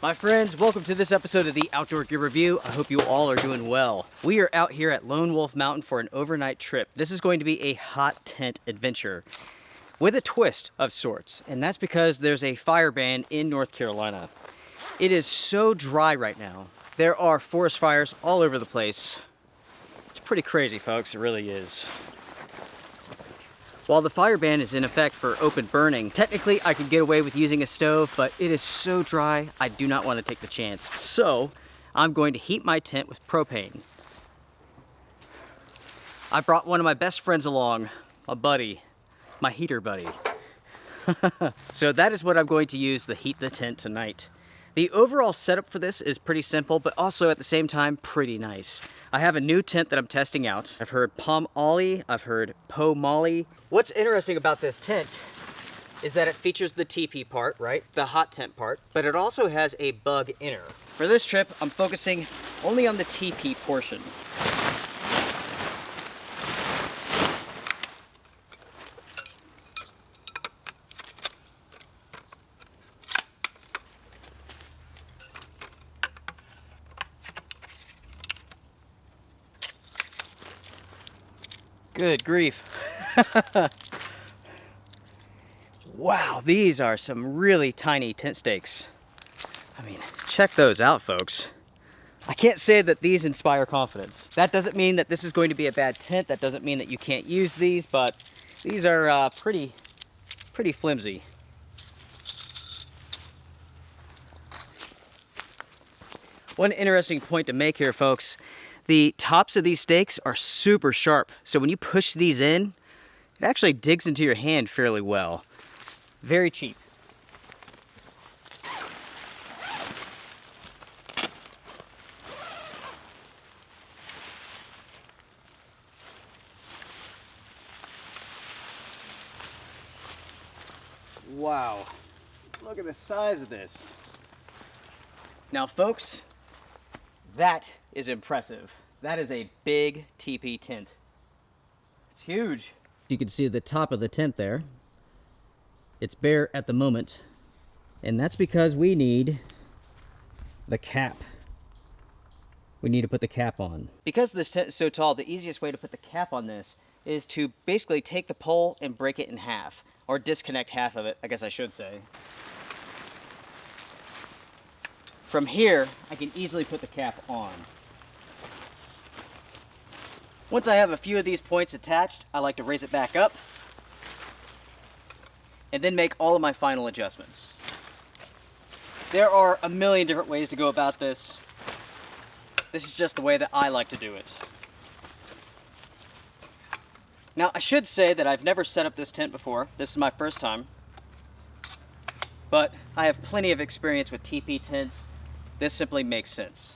My friends, welcome to this episode of the Outdoor Gear Review. I hope you all are doing well. We are out here at Lone Wolf Mountain for an overnight trip. This is going to be a hot tent adventure with a twist of sorts, and that's because there's a fire ban in North Carolina. It is so dry right now. There are forest fires all over the place. It's pretty crazy, folks, it really is. While the fire ban is in effect for open burning, technically I could get away with using a stove, but it is so dry, I do not want to take the chance. So, I'm going to heat my tent with propane. I brought one of my best friends along, a buddy, my heater buddy. So that is what I'm going to use to heat the tent tonight. The overall setup for this is pretty simple, but also at the same time, pretty nice. I have a new tent that I'm testing out. I've heard Pomoly, I've heard Pomoly. What's interesting about this tent is that it features the teepee part, right? The hot tent part, but it also has a bug inner. For this trip, I'm focusing only on the teepee portion. Good grief. Wow, these are some really tiny tent stakes. I mean, check those out, folks. I can't say that these inspire confidence. That doesn't mean that this is going to be a bad tent. That doesn't mean that you can't use these, but these are pretty flimsy. One interesting point to make here, folks. The tops of these stakes are super sharp, so when you push these in, it actually digs into your hand fairly well. Very cheap. Wow, look at the size of this. Now, folks, that is impressive. That is a big teepee tent. It's huge. You can see the top of the tent there. It's bare at the moment, and that's because we need the cap. We need to put the cap on. Because this tent is so tall, the easiest way to put the cap on this is to basically take the pole and break it in half, or disconnect half of it, I guess I should say. From here, I can easily put the cap on. Once I have a few of these points attached, I like to raise it back up and then make all of my final adjustments. There are a million different ways to go about this. This is just the way that I like to do it. Now, I should say that I've never set up this tent before. This is my first time. But I have plenty of experience with teepee tents. This simply makes sense.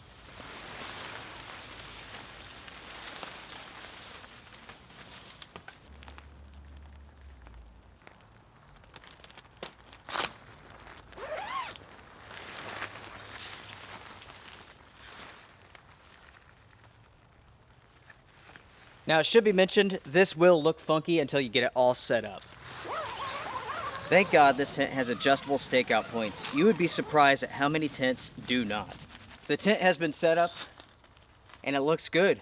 Now, it should be mentioned, this will look funky until you get it all set up. Thank God this tent has adjustable stakeout points. You would be surprised at how many tents do not. The tent has been set up, and it looks good.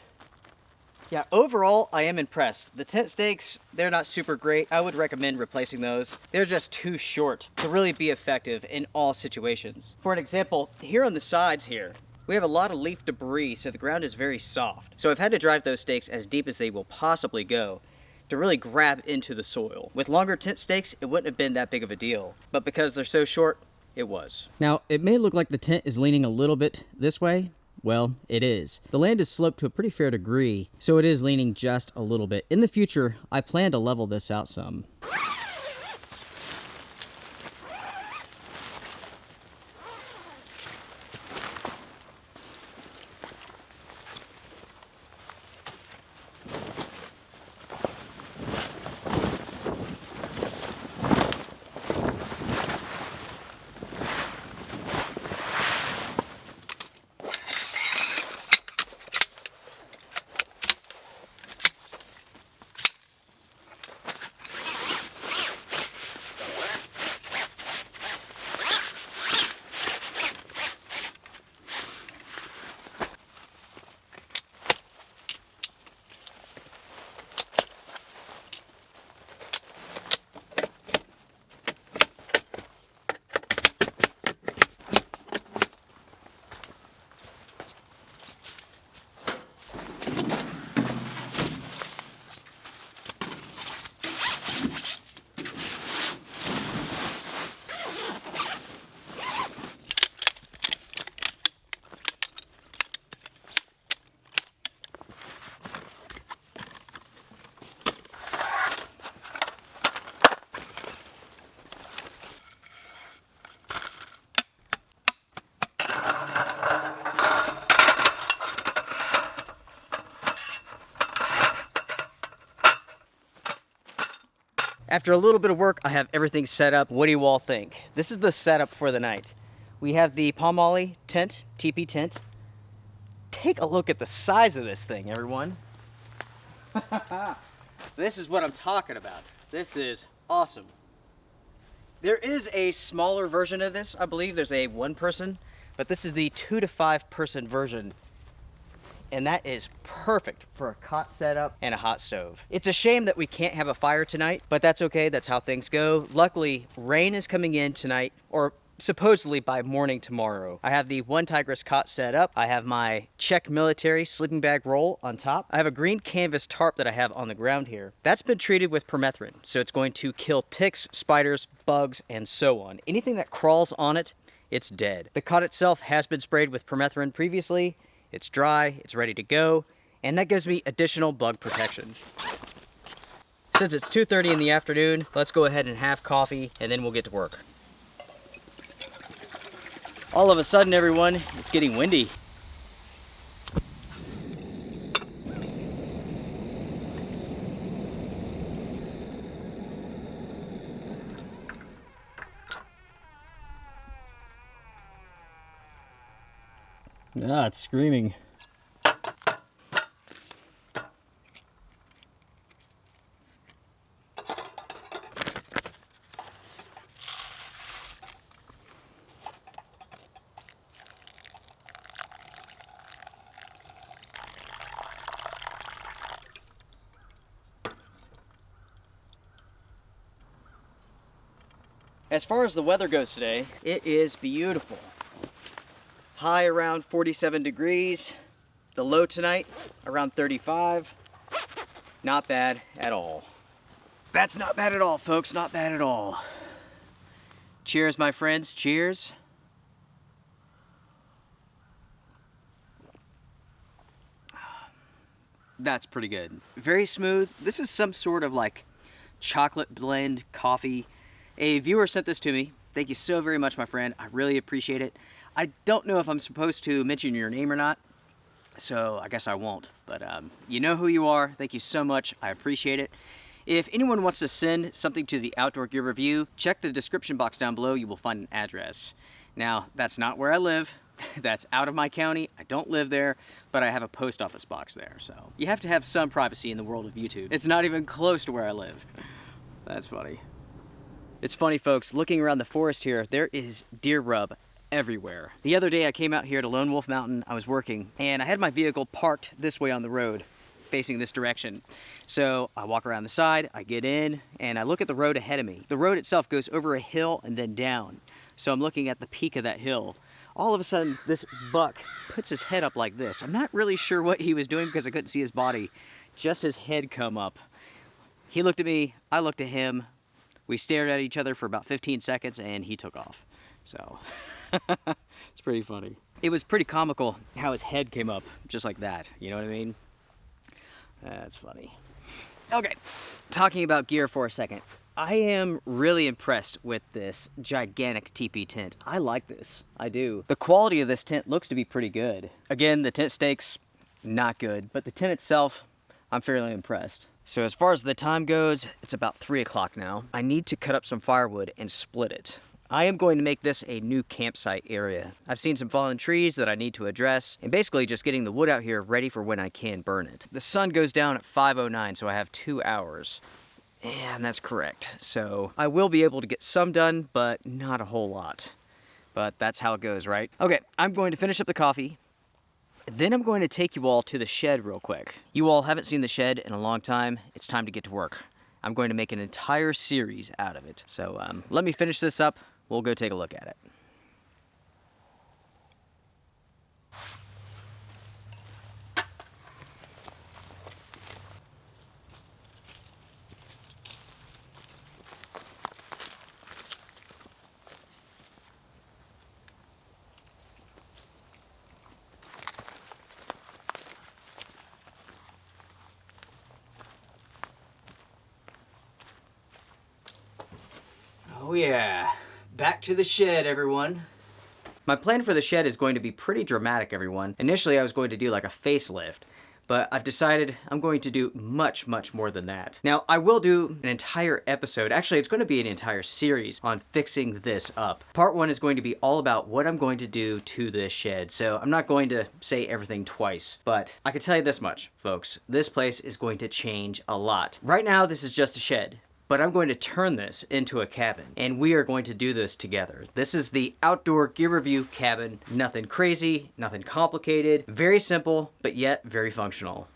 Yeah, overall, I am impressed. The tent stakes, they're not super great. I would recommend replacing those. They're just too short to really be effective in all situations. For an example, here on the sides here, we have a lot of leaf debris, so the ground is very soft. So I've had to drive those stakes as deep as they will possibly go to really grab into the soil. With longer tent stakes, it wouldn't have been that big of a deal, but because they're so short, it was. Now, it may look like the tent is leaning a little bit this way. Well, it is. The land is sloped to a pretty fair degree, so it is leaning just a little bit. In the future, I plan to level this out some. After a little bit of work, I have everything set up. What do you all think? This is the setup for the night. We have the Pomoly tent, TP tent. Take a look at the size of this thing, everyone. This is what I'm talking about. This is awesome. There is a smaller version of this. I believe there's a 1-person, but this is the 2 to 5 person version. And that is perfect for a cot setup and a hot stove. It's a shame that we can't have a fire tonight, but that's okay. That's how things go. Luckily, rain is coming in tonight, or supposedly by morning tomorrow. I have the 1 Tigress cot set up. I have my Czech military sleeping bag roll on top. I have a green canvas tarp that I have on the ground here. That's been treated with permethrin, so it's going to kill ticks, spiders, bugs, and so on. Anything that crawls on it, it's dead. The cot itself has been sprayed with permethrin previously. It's dry, it's ready to go, and that gives me additional bug protection. Since it's 2:30 in the afternoon, let's go ahead and have coffee, and then we'll get to work. All of a sudden, everyone, it's getting windy. Ah, it's screaming. As far as the weather goes today, it is beautiful. High around 47 degrees. The low tonight around 35. Not bad at all. That's not bad at all, folks. Not bad at all. Cheers, my friends. Cheers. That's pretty good. Very smooth. This is some sort of like chocolate blend coffee. A viewer sent this to me. Thank you so very much, my friend. I really appreciate it. I don't know if I'm supposed to mention your name or not, so I guess I won't. But you know who you are. Thank you so much. I appreciate it. If anyone wants to send something to the Outdoor Gear Review, check the description box down below. You will find an address. Now, that's not where I live. That's out of my county. I don't live there, but I have a post office box there. So you have to have some privacy in the world of YouTube. It's not even close to where I live. That's funny. It's funny, folks, looking around the forest here, there is deer rub everywhere. The other day I came out here to Lone Wolf Mountain, I was working, and I had my vehicle parked this way on the road, facing this direction. So I walk around the side, I get in, and I look at the road ahead of me. The road itself goes over a hill and then down. So I'm looking at the peak of that hill. All of a sudden, this buck puts his head up like this. I'm not really sure what he was doing because I couldn't see his body, just his head come up. He looked at me, I looked at him. We stared at each other for about 15 seconds and he took off. So it's pretty funny. It was pretty comical how his head came up just like that. You know what I mean? That's funny. Okay, talking about gear for a second. I am really impressed with this gigantic TP tent. I like this, I do. The quality of this tent looks to be pretty good. Again, the tent stakes, not good, but the tent itself, I'm fairly impressed. So as far as the time goes, it's about 3 o'clock now. I need to cut up some firewood and split it. I am going to make this a new campsite area. I've seen some fallen trees that I need to address, and basically just getting the wood out here ready for when I can burn it. The sun goes down at 5:09, so I have 2 hours. And that's correct. So I will be able to get some done, but not a whole lot. But that's how it goes, right? Okay, I'm going to finish up the coffee. Then I'm going to take you all to the shed real quick. You all haven't seen the shed in a long time. It's time to get to work. I'm going to make an entire series out of it. So let me finish this up. We'll go take a look at it. Oh yeah, back to the shed, everyone. My plan for the shed is going to be pretty dramatic, everyone. Initially, I was going to do like a facelift, but I've decided I'm going to do much, much more than that. Now, I will do an entire episode, actually it's going to be an entire series on fixing this up. Part 1 is going to be all about what I'm going to do to this shed, so I'm not going to say everything twice, but I can tell you this much, folks. This place is going to change a lot. Right now, this is just a shed. But I'm going to turn this into a cabin, and we are going to do this together. This is the Outdoor Gear Review cabin. Nothing crazy, nothing complicated, very simple, but yet very functional.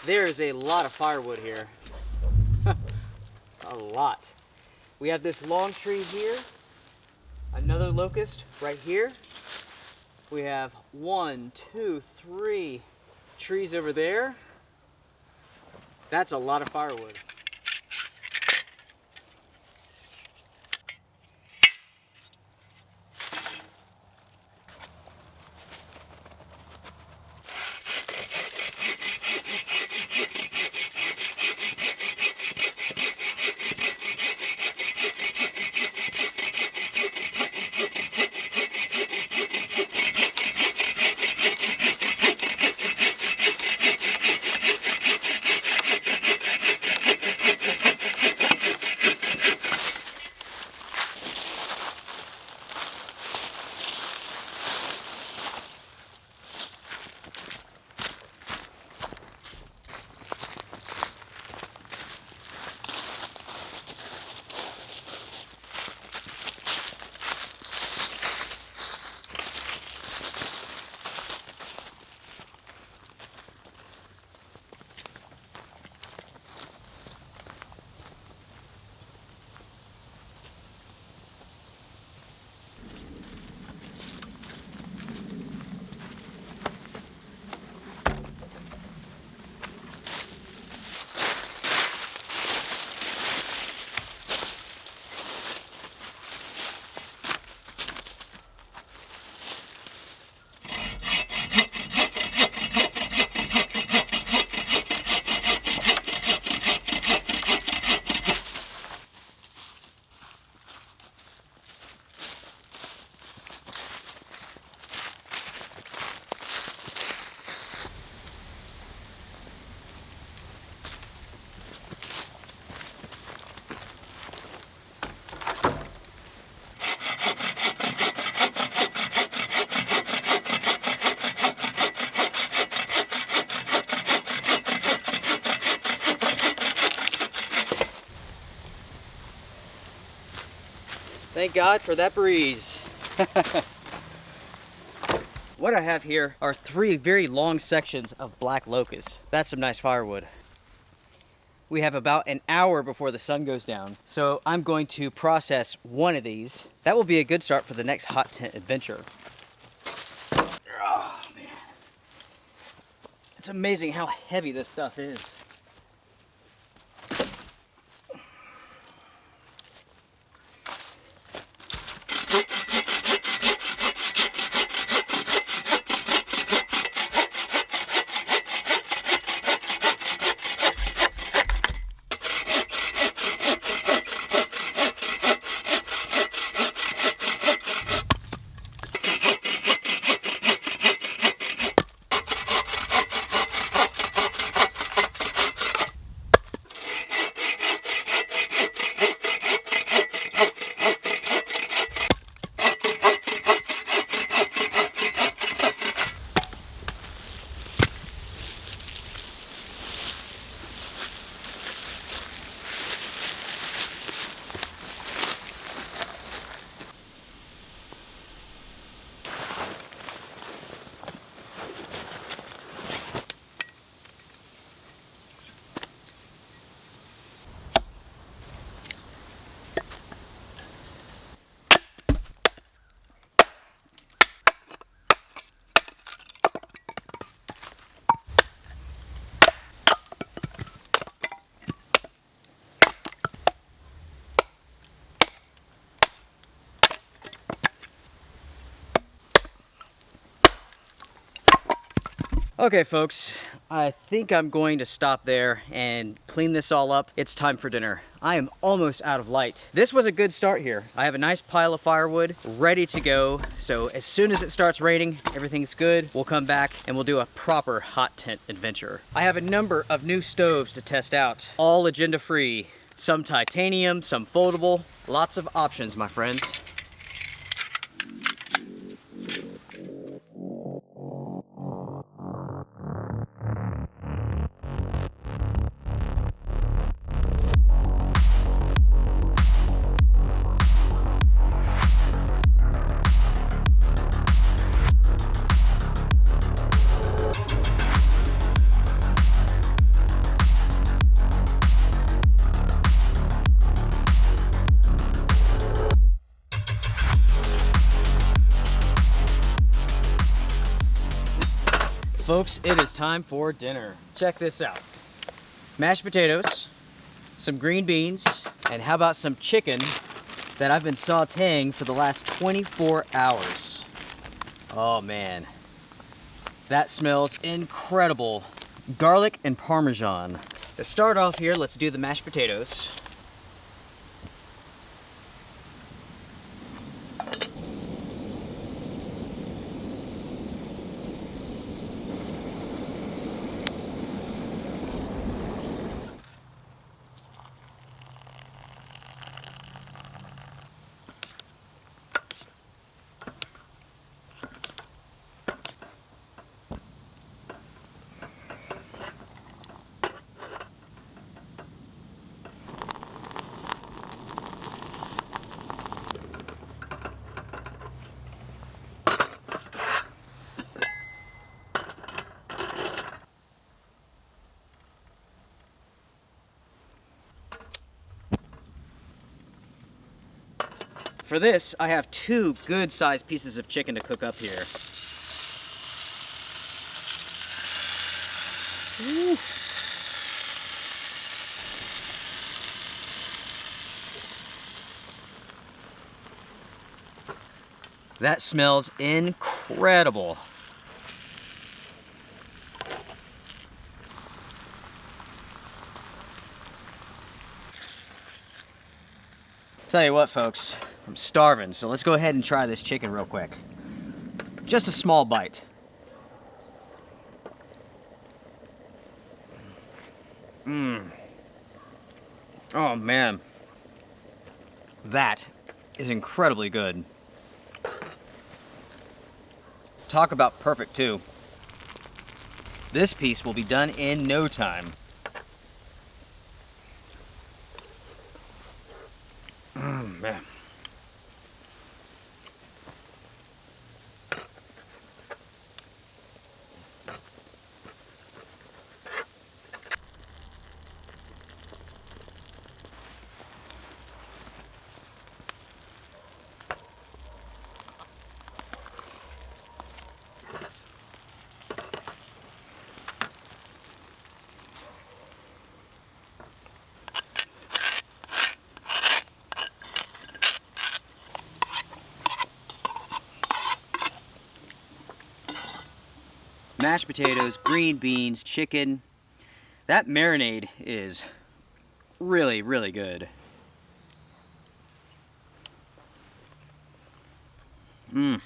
There is a lot of firewood here. A lot. We have this long tree here, another locust right here. We have 1, 2, 3 trees over there. That's a lot of firewood. Thank God for that breeze. What I have here are 3 very long sections of black locust. That's some nice firewood. We have about an hour before the sun goes down, so I'm going to process one of these. That will be a good start for the next hot tent adventure. Oh, man. It's amazing how heavy this stuff is. Okay, folks, I think I'm going to stop there and clean this all up. It's time for dinner. I am almost out of light. This was a good start here. I have a nice pile of firewood ready to go. So as soon as it starts raining, everything's good. We'll come back and we'll do a proper hot tent adventure. I have a number of new stoves to test out, all agenda free. Some titanium, some foldable, lots of options, my friends. Folks, it is time for dinner. Check this out. Mashed potatoes, some green beans, and how about some chicken that I've been sauteing for the last 24 hours. Oh man, that smells incredible. Garlic and Parmesan. To start off here, let's do the mashed potatoes. For this, I have 2 good-sized pieces of chicken to cook up here. Woo. That smells incredible. Tell you what, folks, I'm starving, so let's go ahead and try this chicken real quick. Just a small bite. Oh man, that is incredibly good. Talk about perfect too. This piece will be done in no time. Man. Mashed potatoes, green beans, chicken. That marinade is really, really good. You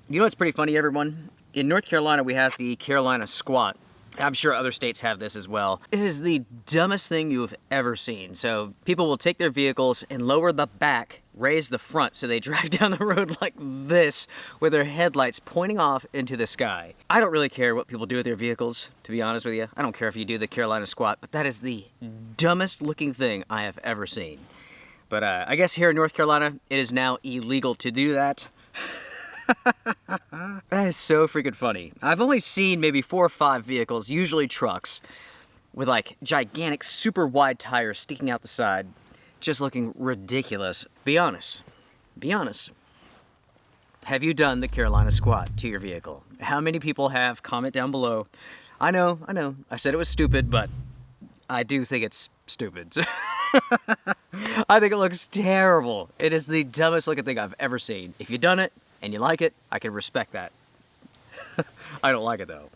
know what's pretty funny, everyone? In North Carolina, we have the Carolina squat. I'm sure other states have this as well. This is the dumbest thing you have ever seen. So people will take their vehicles and lower the back, raise the front, so they drive down the road like this with their headlights pointing off into the sky. I don't really care what people do with their vehicles, to be honest with you. I don't care if you do the Carolina squat, but that is the dumbest looking thing I have ever seen. But I guess here in North Carolina, it is now illegal to do that. That is so freaking funny. I've only seen maybe 4 or 5 vehicles, usually trucks, with like gigantic, super wide tires sticking out the side, just looking ridiculous. Be honest. Be honest. Have you done the Carolina squat to your vehicle? How many people have? Comment down below. I know. I said it was stupid, but I do think it's stupid. I think it looks terrible. It is the dumbest looking thing I've ever seen. If you've done it, and you like it, I can respect that. I don't like it though.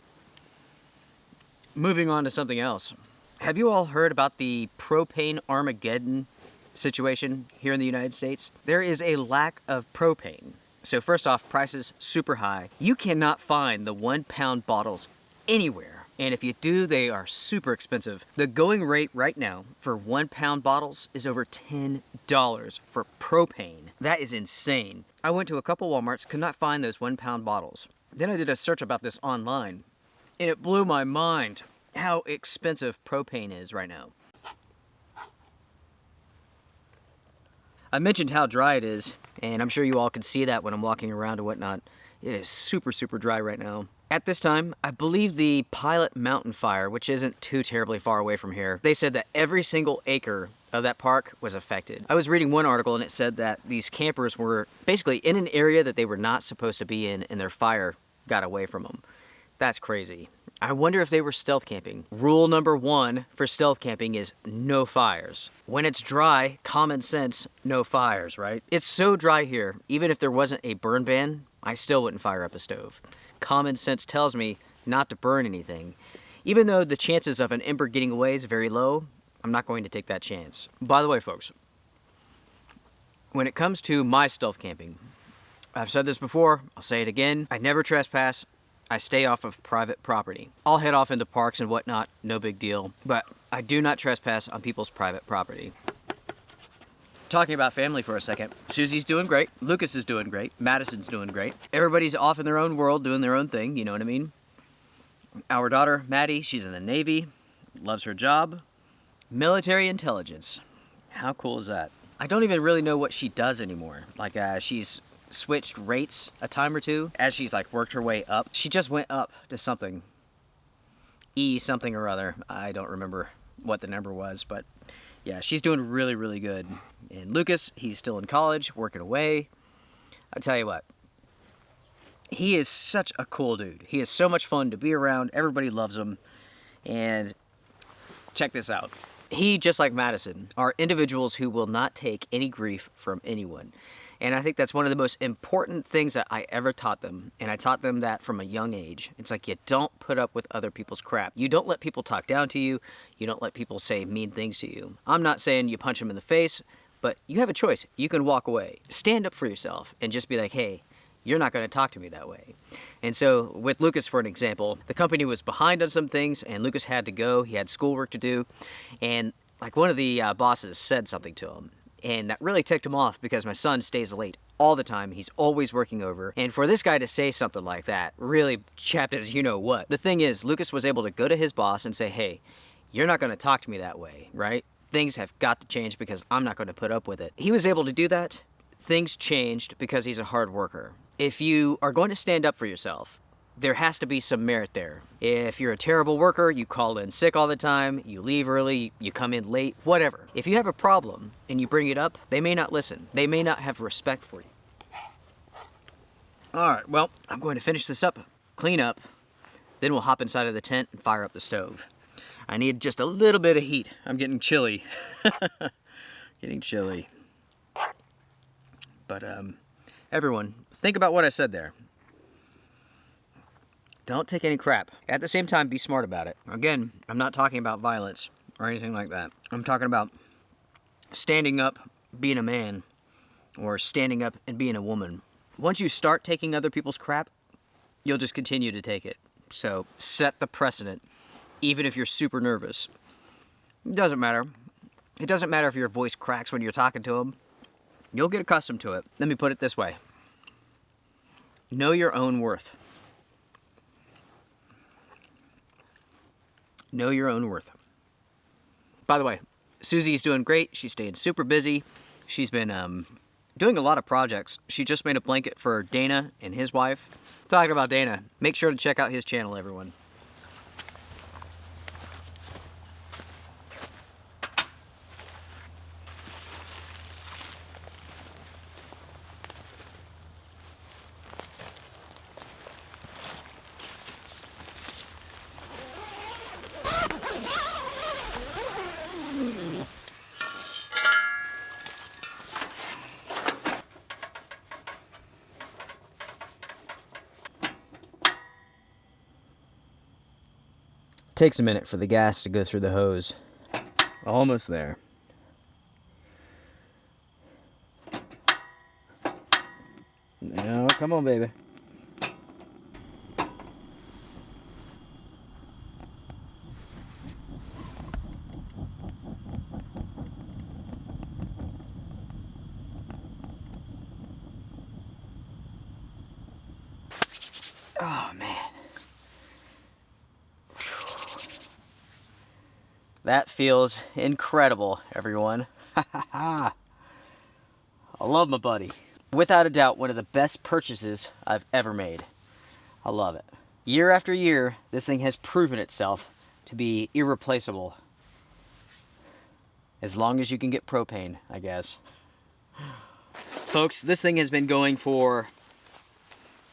Moving on to something else. Have you all heard about the propane Armageddon situation here in the United States? There is a lack of propane. So first off, prices super high. You cannot find the 1 pound bottles anywhere. And if you do, they are super expensive. The going rate right now for 1 pound bottles is over $10 for propane. That is insane. I went to a couple Walmarts, could not find those 1 pound bottles. Then I did a search about this online, and it blew my mind how expensive propane is right now. I mentioned how dry it is, and I'm sure you all can see that when I'm walking around and whatnot. It is super, super dry right now. At this time, I believe the Pilot Mountain Fire, which isn't too terribly far away from here, they said that every single acre of that park was affected. I was reading one article and it said that these campers were basically in an area that they were not supposed to be in, and their fire got away from them. That's crazy. I wonder if they were stealth camping. Rule number 1 for stealth camping is no fires. When it's dry, common sense, no fires, right? It's so dry here, even if there wasn't a burn ban, I still wouldn't fire up a stove. Common sense tells me not to burn anything. Even though the chances of an ember getting away is very low, I'm not going to take that chance. By the way, folks, when it comes to my stealth camping, I've said this before, I'll say it again, I never trespass. I stay off of private property. I'll head off into parks and whatnot, no big deal, but I do not trespass on people's private property. Talking about family for a second, Susie's doing great, Lucas is doing great, Madison's doing great. Everybody's off in their own world doing their own thing, you know what I mean? Our daughter, Maddie, she's in the Navy, loves her job. Military intelligence. How cool is that? I don't even really know what she does anymore. Like, she's switched rates a time or two as she's like worked her way up. She just went up to something, E something or other. I don't remember what the number was, but yeah, she's doing really, really good. And Lucas, he's still in college, working away. I tell you what, he is such a cool dude. He is so much fun to be around. Everybody loves him. And check this out. He, just like Madison, are individuals who will not take any grief from anyone. And I think that's one of the most important things that I ever taught them. And I taught them that from a young age. It's like, you don't put up with other people's crap. You don't let people talk down to you. You don't let people say mean things to you. I'm not saying you punch them in the face, but you have a choice. You can walk away. Stand up for yourself and just be like, hey, you're not going to talk to me that way. And so with Lucas, for an example, the company was behind on some things and Lucas had to go. He had schoolwork to do. And like one of the bosses said something to him. And that really ticked him off because my son stays late all the time. He's always working over. And for this guy to say something like that really chapped his you-know-what. The thing is, Lucas was able to go to his boss and say, hey, you're not going to talk to me that way, right? Things have got to change because I'm not going to put up with it. He was able to do that. Things changed because he's a hard worker. If you are going to stand up for yourself, there has to be some merit there. If you're a terrible worker, you call in sick all the time, you leave early, you come in late, whatever. If you have a problem and you bring it up, they may not listen. They may not have respect for you. All right, well, I'm going to finish this up, clean up, then we'll hop inside of the tent and fire up the stove. I need just a little bit of heat. I'm getting chilly. Getting chilly. But everyone, think about what I said there. Don't take any crap. At the same time, be smart about it. Again, I'm not talking about violence or anything like that. I'm talking about standing up, being a man, or standing up and being a woman. Once you start taking other people's crap, you'll just continue to take it. So set the precedent, even if you're super nervous. It doesn't matter. It doesn't matter if your voice cracks when you're talking to them. You'll get accustomed to it. Let me put it this way. Know your own worth. Know your own worth. By the way, Susie's doing great. She's staying super busy. She's been doing a lot of projects. She just made a blanket for Dana and his wife. Talking about Dana, make sure to check out his channel, everyone. Takes a minute for the gas to go through the hose. Almost there. No, come on, baby. Oh, man. That feels incredible, everyone. I love my buddy. Without a doubt, one of the best purchases I've ever made. I love it. Year after year, this thing has proven itself to be irreplaceable. As long as you can get propane, I guess. Folks, this thing has been going for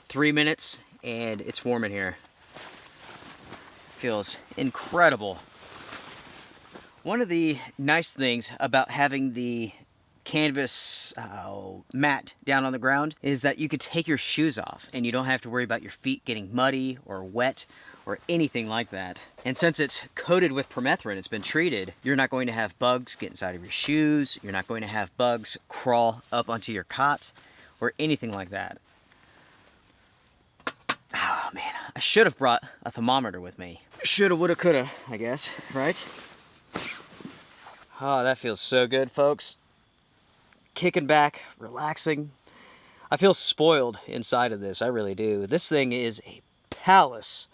3 minutes, and it's warm in here. Feels incredible. One of the nice things about having the canvas mat down on the ground is that you can take your shoes off and you don't have to worry about your feet getting muddy or wet or anything like that. And since it's coated with permethrin, it's been treated, you're not going to have bugs get inside of your shoes, you're not going to have bugs crawl up onto your cot or anything like that. Oh man, I should have brought a thermometer with me. Shoulda, woulda, coulda, I guess, right? Oh, that feels so good, folks. Kicking back, relaxing. I feel spoiled inside of this, I really do. This thing is a palace.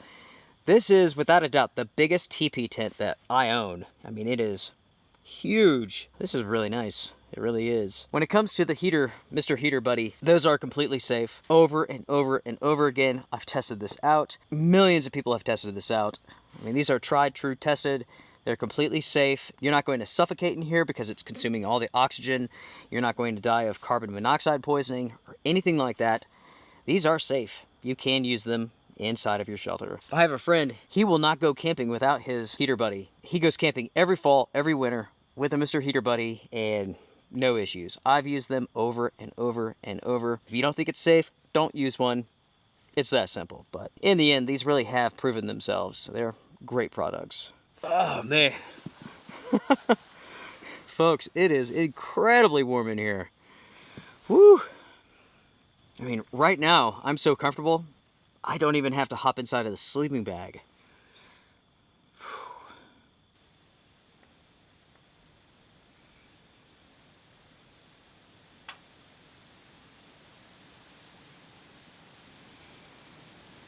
This is, without a doubt, the biggest teepee tent that I own. I mean, it is huge. This is really nice. It really is. When it comes to the heater, Mr. Heater Buddy, those are completely safe. Over and over and over again, I've tested this out. Millions of people have tested this out. I mean, these are tried, true, tested. They're completely safe. You're not going to suffocate in here because it's consuming all the oxygen. You're not going to die of carbon monoxide poisoning or anything like that. These are safe. You can use them inside of your shelter. I have a friend, he will not go camping without his Heater Buddy. He goes camping every fall, every winter with a Mr. Heater Buddy, and no issues. I've used them over and over and over. If you don't think it's safe, don't use one. It's that simple. But in the end, these really have proven themselves. They're great products. Oh, man. Folks, it is incredibly warm in here. Woo! I mean, right now, I'm so comfortable, I don't even have to hop inside of the sleeping bag.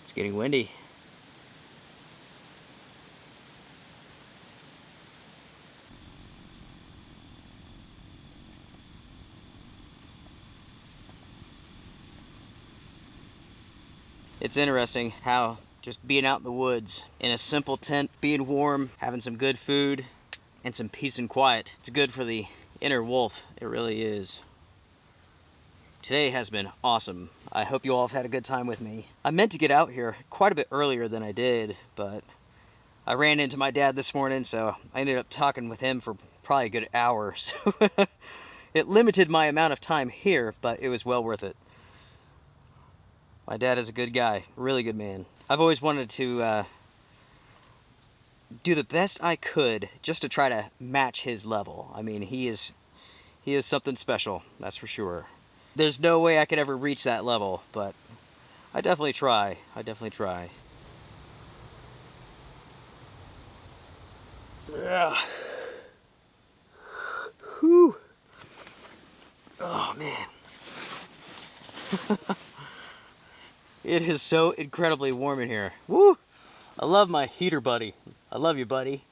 It's getting windy. It's interesting how just being out in the woods in a simple tent, being warm, having some good food, and some peace and quiet, it's good for the inner wolf. It really is. Today has been awesome. I hope you all have had a good time with me. I meant to get out here quite a bit earlier than I did, but I ran into my dad this morning, so I ended up talking with him for probably a good hour. So it limited my amount of time here, but it was well worth it. My dad is a good guy, really good man. I've always wanted to do the best I could just to try to match his level. I mean, he is something special, that's for sure. There's no way I could ever reach that level, but I definitely try. I definitely try. Ugh. Whew. Oh, man. It is so incredibly warm in here. Woo! I love my Heater Buddy. I love you, buddy.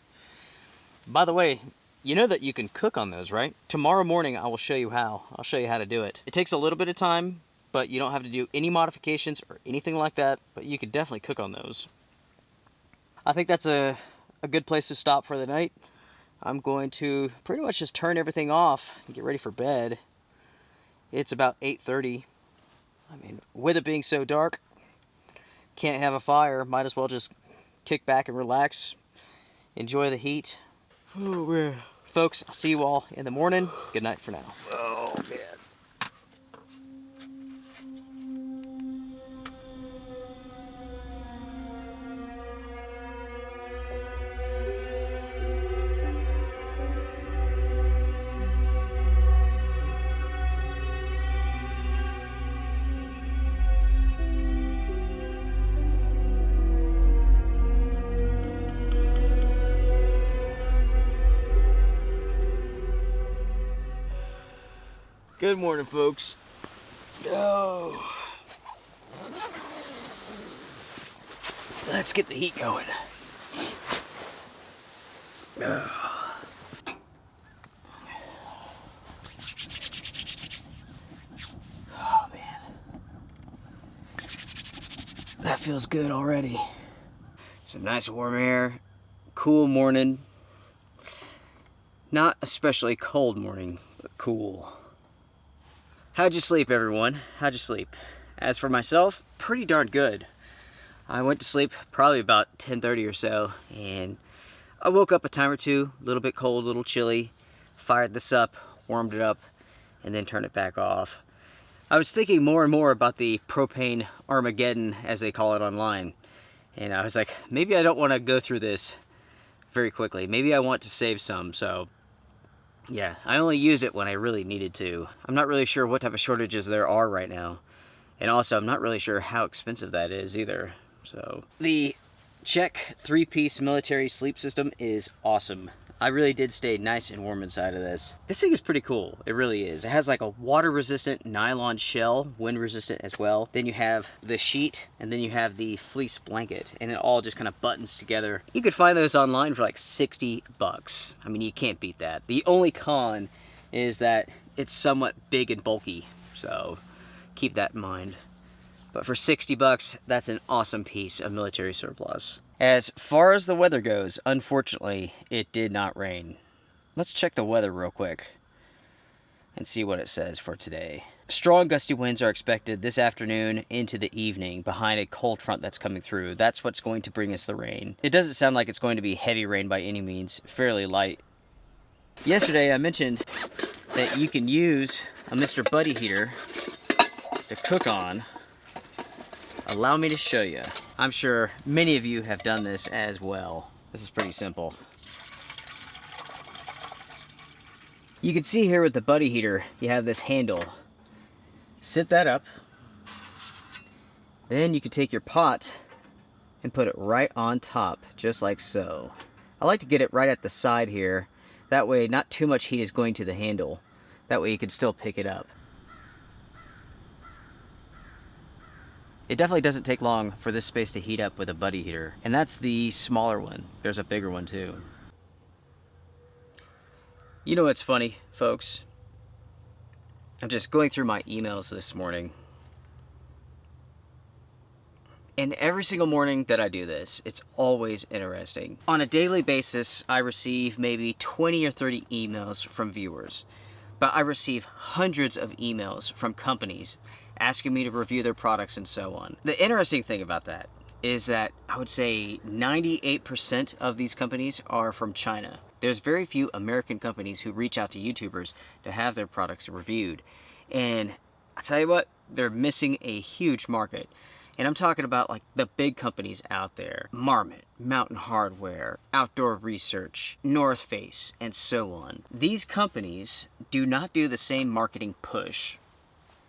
By the way, you know that you can cook on those, right? Tomorrow morning I will show you how. I'll show you how to do it. It takes a little bit of time, but you don't have to do any modifications or anything like that, but you can definitely cook on those. I think that's a good place to stop for the night. I'm going to pretty much just turn everything off and get ready for bed. It's about 8:30. I mean, with it being so dark, can't have a fire, might as well just kick back and relax, enjoy the heat. Oh, man. Folks, I'll see you all in the morning. Good night for now. Oh, man. Good morning, folks. Oh. Let's get the heat going. Oh. Oh, man. That feels good already. Some nice warm air, cool morning. Not especially cold morning, but cool. How'd you sleep, everyone? How'd you sleep? As for myself, pretty darn good. I went to sleep probably about 10:30 or so, and I woke up a time or two, a little bit cold, a little chilly, fired this up, warmed it up, and then turned it back off. I was thinking more and more about the propane Armageddon, as they call it online, and I was like, maybe I don't want to go through this very quickly. Maybe I want to save some, so yeah, I only used it when I really needed to. I'm not really sure what type of shortages there are right now. And also, I'm not really sure how expensive that is either. So, the Czech 3-piece military sleep system is awesome. I really did stay nice and warm inside of this. This thing is pretty cool. It really is. It has like a water-resistant nylon shell, wind-resistant as well. Then you have the sheet, and then you have the fleece blanket, and it all just kind of buttons together. You could find those online for like 60 bucks. I mean, you can't beat that. The only con is that it's somewhat big and bulky, so keep that in mind. But for 60 bucks, that's an awesome piece of military surplus. As far as the weather goes, unfortunately, it did not rain. Let's check the weather real quick and see what it says for today. Strong gusty winds are expected this afternoon into the evening behind a cold front that's coming through. That's what's going to bring us the rain. It doesn't sound like it's going to be heavy rain by any means, fairly light. Yesterday I mentioned that you can use a Mr. Buddy heater to cook on. Allow me to show you. I'm sure many of you have done this as well. This is pretty simple. You can see here with the Buddy heater, you have this handle. Sit that up. Then you can take your pot and put it right on top, just like so. I like to get it right at the side here. That way not too much heat is going to the handle. That way you can still pick it up. It definitely doesn't take long for this space to heat up with a Buddy heater. And that's the smaller one. There's a bigger one too. You know what's funny, folks? I'm just going through my emails this morning. And every single morning that I do this, it's always interesting. On a daily basis, I receive maybe 20 or 30 emails from viewers. But I receive hundreds of emails from companies asking me to review their products and so on. The interesting thing about that is that I would say 98% of these companies are from China. There's very few American companies who reach out to YouTubers to have their products reviewed. And I tell you what, they're missing a huge market. And I'm talking about like the big companies out there. Marmot, Mountain Hardware, Outdoor Research, North Face, and so on. These companies do not do the same marketing push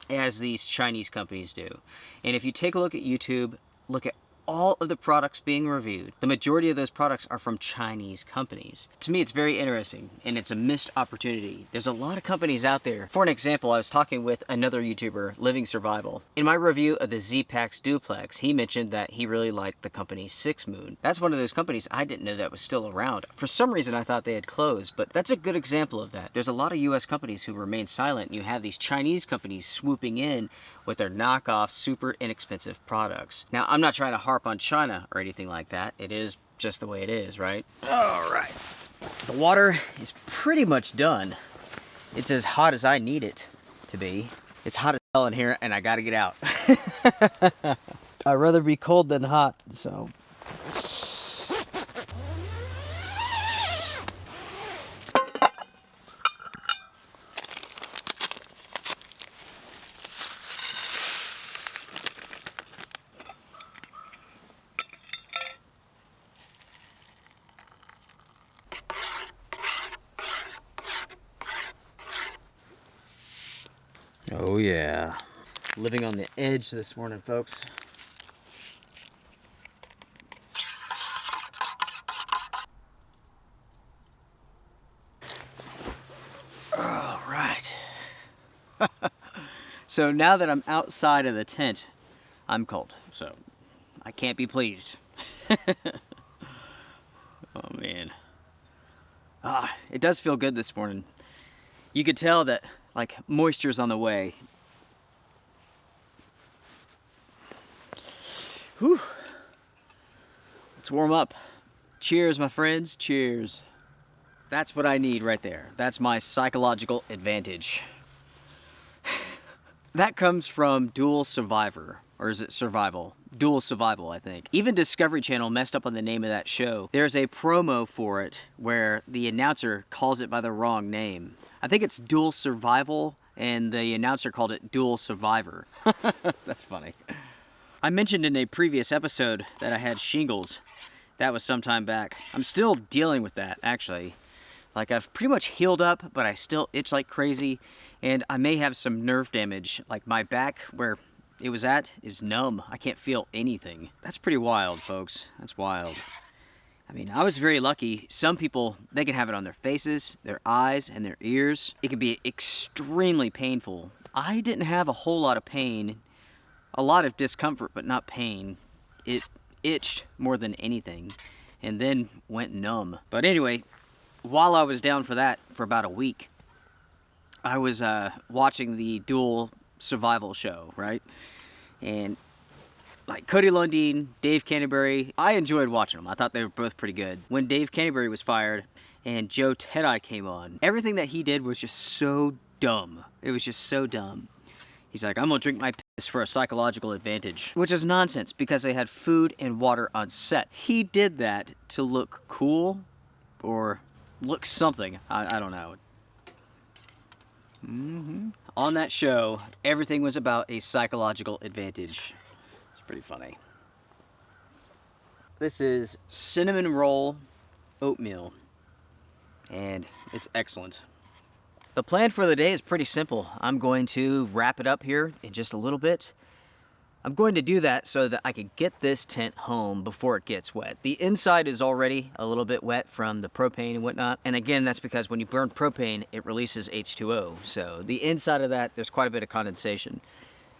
as these Chinese companies do. And if you take a look at YouTube, look at all of the products being reviewed, the majority of those products are from Chinese companies. To me, it's very interesting, and it's a missed opportunity. There's a lot of companies out there. For an example, I was talking with another YouTuber, Living Survival. In my review of the Z-Pax Duplex, he mentioned that he really liked the company Six Moon. That's one of those companies I didn't know that was still around. For some reason, I thought they had closed, but that's a good example of that. There's a lot of US companies who remain silent, and you have these Chinese companies swooping in with their knockoff, super inexpensive products. Now, I'm not trying to harp on China or anything like that. It is just the way it is, right? All right. The water is pretty much done. It's as hot as I need it to be. It's hot as hell in here, and I gotta get out. I'd rather be cold than hot, so. Oh yeah, living on the edge this morning, folks. All right. So now that I'm outside of the tent, I'm cold, so I can't be pleased. Oh man. It does feel good this morning. You could tell that like moisture's on the way. Whew. Let's warm up. Cheers, my friends, cheers. That's what I need right there. That's my psychological advantage. That comes from Dual Survivor, or is it Survival? Dual Survival, I think. Even Discovery Channel messed up on the name of that show. There's a promo for it where the announcer calls it by the wrong name. I think it's Dual Survival, and the announcer called it Dual Survivor. That's funny. I mentioned in a previous episode that I had shingles. That was some time back. I'm still dealing with that, actually. Like, I've pretty much healed up, but I still itch like crazy, and I may have some nerve damage. Like, my back, where it was at, is numb. I can't feel anything. That's pretty wild, folks. That's wild. I mean, I was very lucky. Some people, they can have it on their faces, their eyes, and their ears. It can be extremely painful. I didn't have a whole lot of pain. A lot of discomfort, but not pain. It itched more than anything, and then went numb. But anyway, while I was down for that for about a week, I was watching the Dual Survival show, right? And like Cody Lundin, Dave Canterbury, I enjoyed watching them. I thought they were both pretty good. When Dave Canterbury was fired and Joe Tedeye came on, everything that he did was just so dumb. It was just so dumb. He's like, I'm gonna drink my piss for a psychological advantage, which is nonsense because they had food and water on set. He did that to look cool or look something. I don't know. On that show, everything was about a psychological advantage. It's pretty funny. This is cinnamon roll oatmeal, and it's excellent. The plan for the day is pretty simple. I'm going to wrap it up here in just a little bit. I'm going to do that so that I can get this tent home before it gets wet. The inside is already a little bit wet from the propane and whatnot. And again, that's because when you burn propane, it releases H2O. So the inside of that, there's quite a bit of condensation.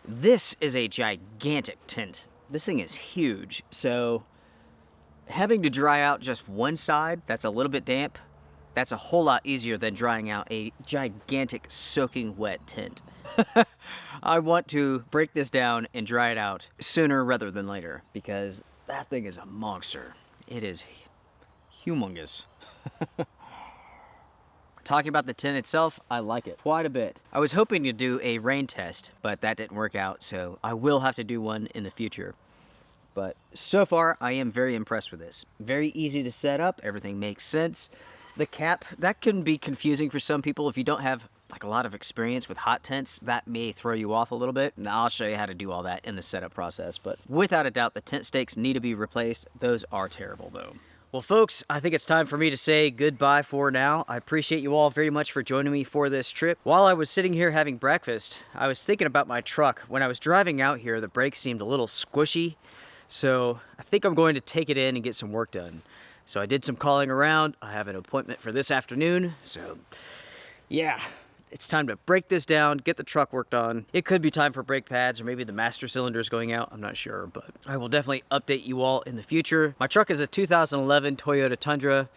This is a gigantic tent. This thing is huge. So having to dry out just one side that's a little bit damp, that's a whole lot easier than drying out a gigantic soaking wet tent. I want to break this down and dry it out sooner rather than later because that thing is a monster. It is humongous. Talking about the tent itself, I like it quite a bit. I was hoping to do a rain test, but that didn't work out, so I will have to do one in the future. But so far, I am very impressed with this. Very easy to set up, everything makes sense. The cap, that can be confusing for some people if you don't have like a lot of experience with hot tents. That may throw you off a little bit. Now I'll show you how to do all that in the setup process, but without a doubt the tent stakes need to be replaced. Those are terrible though. Well folks, I think it's time for me to say goodbye for now. I appreciate you all very much for joining me for this trip. While I was sitting here having breakfast, I was thinking about my truck. When I was driving out here, the brakes seemed a little squishy, so I think I'm going to take it in and get some work done. So I did some calling around. I have an appointment for this afternoon, so yeah. It's time to break this down, get the truck worked on. It could be time for brake pads or maybe the master cylinder is going out. I'm not sure, but I will definitely update you all in the future. My truck is a 2011 Toyota Tundra.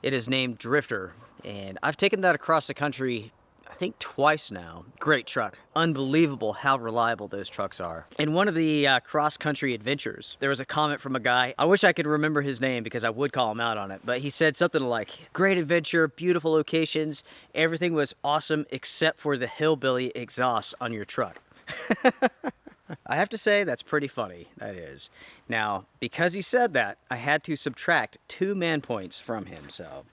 It is named Drifter, and I've taken that across the country I think twice now. Great truck. Unbelievable how reliable those trucks are. In one of the cross-country adventures, there was a comment from a guy. I wish I could remember his name because I would call him out on it, but he said something like, great adventure, beautiful locations, everything was awesome except for the hillbilly exhaust on your truck. I have to say, that's pretty funny, that is. Now, because he said that, I had to subtract 2 man points from him, so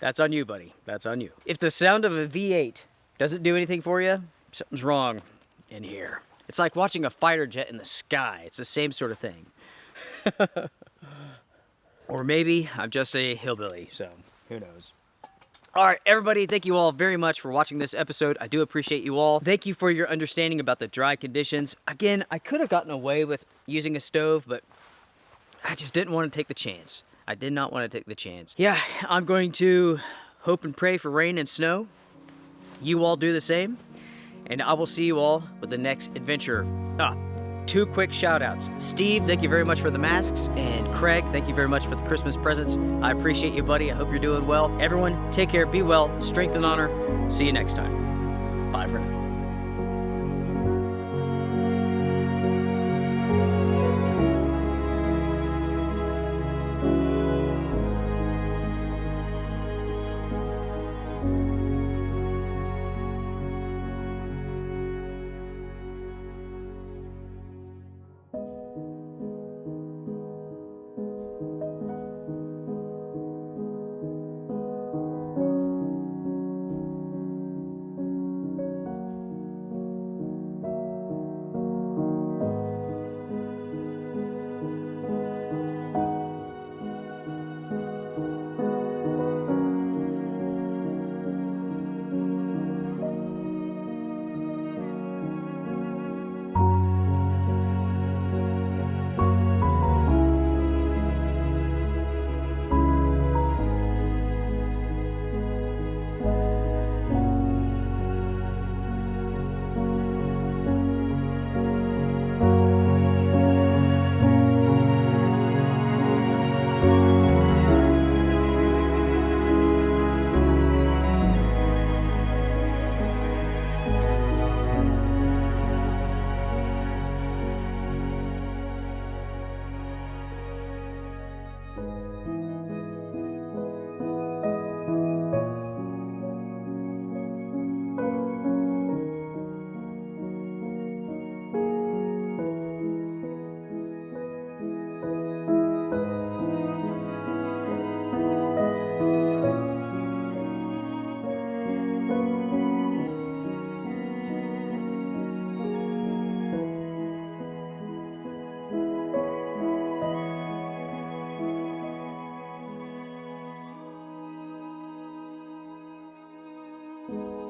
that's on you, buddy. That's on you. If the sound of a V8 doesn't do anything for you, something's wrong in here. It's like watching a fighter jet in the sky. It's the same sort of thing. Or maybe I'm just a hillbilly, so who knows. All right, everybody, thank you all very much for watching this episode. I do appreciate you all. Thank you for your understanding about the dry conditions. Again, I could have gotten away with using a stove, but I just didn't want to take the chance. I did not want to take the chance. Yeah, I'm going to hope and pray for rain and snow. You all do the same. and I will see you all with the next adventure. Two quick shout outs. Steve, thank you very much for the masks, and Craig, thank you very much for the Christmas presents. I appreciate you, buddy. I hope you're doing well. Everyone, take care, be well, strength and honor. See you next time. Bye for now. you.